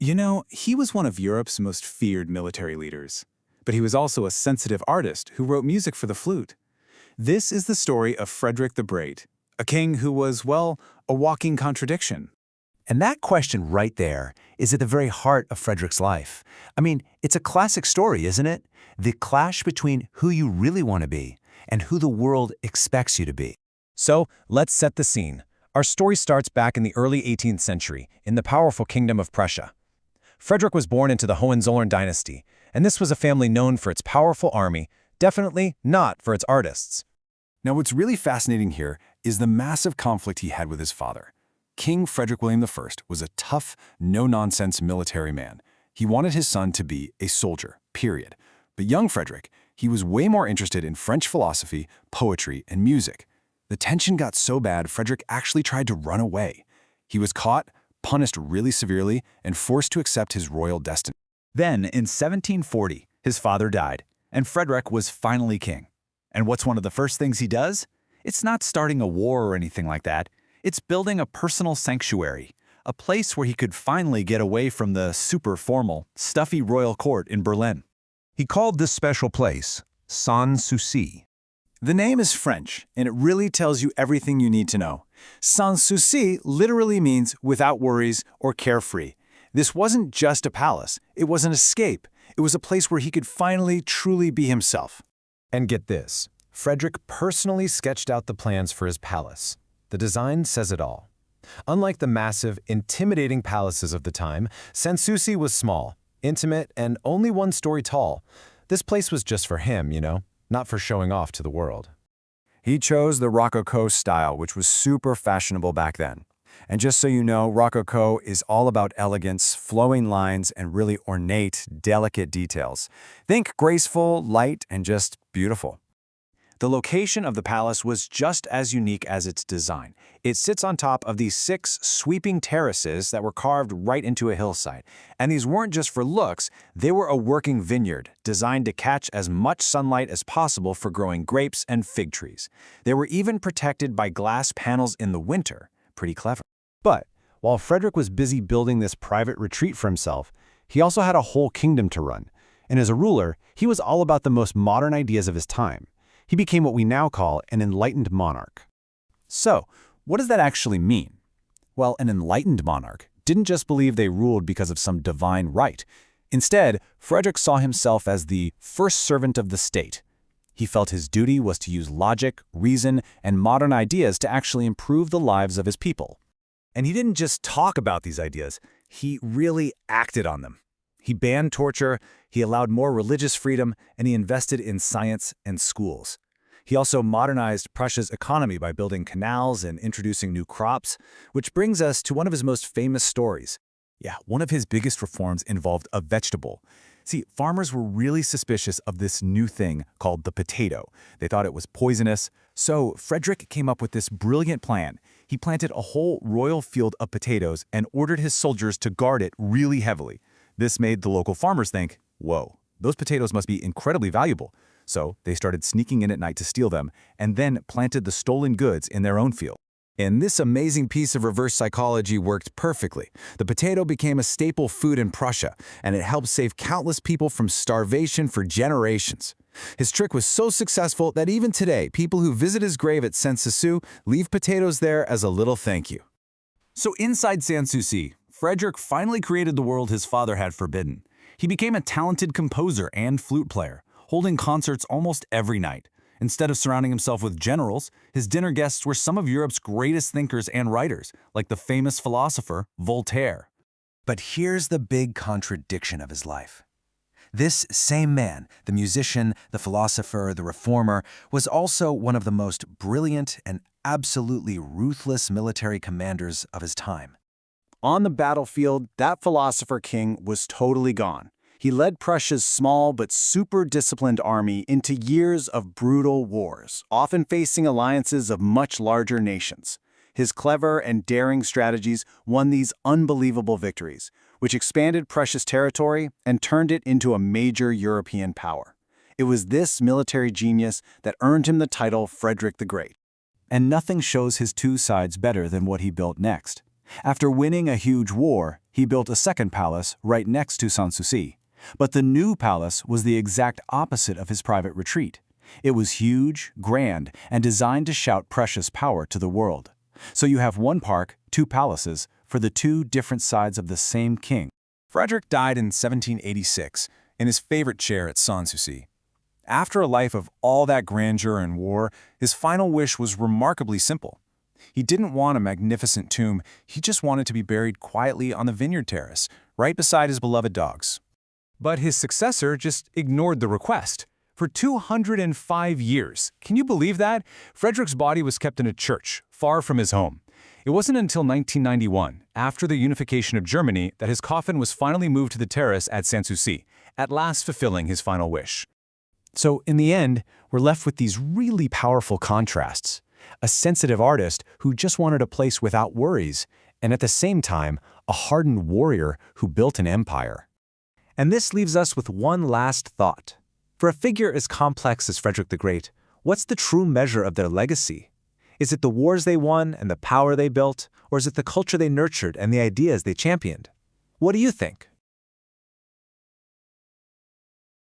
You know, he was one of Europe's most feared military leaders. But he was also a sensitive artist who wrote music for the flute. This is the story of Frederick the Great, a king who was, well, a walking contradiction. And that question right there is at the very heart of Frederick's life. I mean, it's a classic story, isn't it? The clash between who you really want to be and who the world expects you to be. So, let's set the scene. Our story starts back in the early 18th century, in the powerful kingdom of Prussia. Frederick was born into the Hohenzollern dynasty, and this was a family known for its powerful army, definitely not for its artists. Now, what's really fascinating here is the massive conflict he had with his father. King Frederick William I was a tough, no-nonsense military man. He wanted his son to be a soldier, period. But young Frederick, he was way more interested in French philosophy, poetry, and music. The tension got so bad, Frederick actually tried to run away. He was caught, punished really severely, and forced to accept his royal destiny. Then, in 1740, his father died, and Frederick was finally king. And what's one of the first things he does? It's not starting a war or anything like that. It's building a personal sanctuary, a place where he could finally get away from the super formal, stuffy royal court in Berlin. He called this special place Sanssouci. The name is French, and it really tells you everything you need to know. Sanssouci literally means without worries or carefree. This wasn't just a palace, it was an escape. It was a place where he could finally truly be himself. And get this, Frederick personally sketched out the plans for his palace. The design says it all. Unlike the massive, intimidating palaces of the time, Sanssouci was small, intimate, and only one story tall. This place was just for him, not for showing off to the world. He chose the Rococo style, which was super fashionable back then. And just so you know, Rococo is all about elegance, flowing lines, and really ornate, delicate details. Think graceful, light, and just beautiful. The location of the palace was just as unique as its design. It sits on top of these 6 sweeping terraces that were carved right into a hillside. And these weren't just for looks, they were a working vineyard designed to catch as much sunlight as possible for growing grapes and fig trees. They were even protected by glass panels in the winter. Pretty clever. But while Frederick was busy building this private retreat for himself, he also had a whole kingdom to run. And as a ruler, he was all about the most modern ideas of his time. He became what we now call an enlightened monarch. So, what does that actually mean? Well, an enlightened monarch didn't just believe they ruled because of some divine right. Instead, Frederick saw himself as the first servant of the state. He felt his duty was to use logic, reason, and modern ideas to actually improve the lives of his people. And he didn't just talk about these ideas, he really acted on them. He banned torture, he allowed more religious freedom, and he invested in science and schools. He also modernized Prussia's economy by building canals and introducing new crops, which brings us to one of his most famous stories. Yeah, one of his biggest reforms involved a vegetable. See, farmers were really suspicious of this new thing called the potato. They thought it was poisonous, so Frederick came up with this brilliant plan. He planted a whole royal field of potatoes and ordered his soldiers to guard it really heavily. This made the local farmers think, whoa, those potatoes must be incredibly valuable. So they started sneaking in at night to steal them and then planted the stolen goods in their own field. And this amazing piece of reverse psychology worked perfectly. The potato became a staple food in Prussia, and it helped save countless people from starvation for generations. His trick was so successful that even today, people who visit his grave at Sanssouci leave potatoes there as a little thank you. So inside Sanssouci, Frederick finally created the world his father had forbidden. He became a talented composer and flute player, holding concerts almost every night. Instead of surrounding himself with generals, his dinner guests were some of Europe's greatest thinkers and writers, like the famous philosopher Voltaire. But here's the big contradiction of his life. This same man, the musician, the philosopher, the reformer, was also one of the most brilliant and absolutely ruthless military commanders of his time. On the battlefield, that philosopher king was totally gone. He led Prussia's small but super disciplined army into years of brutal wars, often facing alliances of much larger nations. His clever and daring strategies won these unbelievable victories, which expanded Prussia's territory and turned it into a major European power. It was this military genius that earned him the title Frederick the Great. And nothing shows his two sides better than what he built next. After winning a huge war, he built a second palace right next to Sanssouci. But the new palace was the exact opposite of his private retreat. It was huge, grand, and designed to shout Prussia's power to the world. So you have one park, two palaces, for the two different sides of the same king. Frederick died in 1786 in his favorite chair at Sanssouci. After a life of all that grandeur and war, his final wish was remarkably simple. He didn't want a magnificent tomb, he just wanted to be buried quietly on the vineyard terrace, right beside his beloved dogs. But his successor just ignored the request. For 205 years, can you believe that? Frederick's body was kept in a church, far from his home. It wasn't until 1991, after the unification of Germany, that his coffin was finally moved to the terrace at Sanssouci, at last fulfilling his final wish. So in the end, we're left with these really powerful contrasts. A sensitive artist who just wanted a place without worries, and at the same time, a hardened warrior who built an empire. And this leaves us with one last thought. For a figure as complex as Frederick the Great, what's the true measure of their legacy? Is it the wars they won and the power they built, or is it the culture they nurtured and the ideas they championed? What do you think?